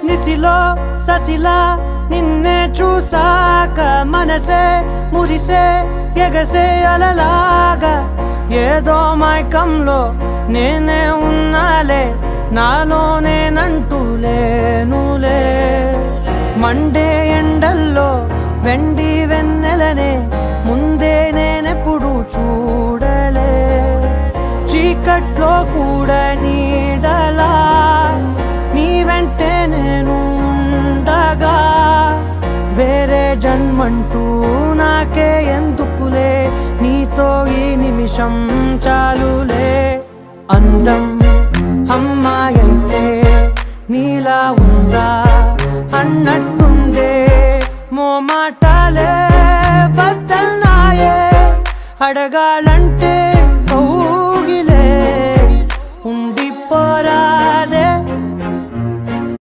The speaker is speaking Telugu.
నిసిలో ససిలా నిన్నే చూసాక మనసే మురిసే ఎగసే అలలాగా ఏదో మైకంలో నేనే ఉన్నాలే నాలోనేనంటూ లేనులే మండే ఎండల్లో వెండి వెన్నెలనే ముందే నేనెప్పుడు చూడలే చీకట్లో కూడా నీడలా నీ వెంటే నేను ఉండగా వేరే జన్మంటూ నాకే ఎందుకులే నీతో ఈ నిమిషం చాలులే అందం అమ్మాయైతే నీలా ఉందా అన్నట్టుందే మోమాటాలే వద్దన్నాయే అడగాలంటే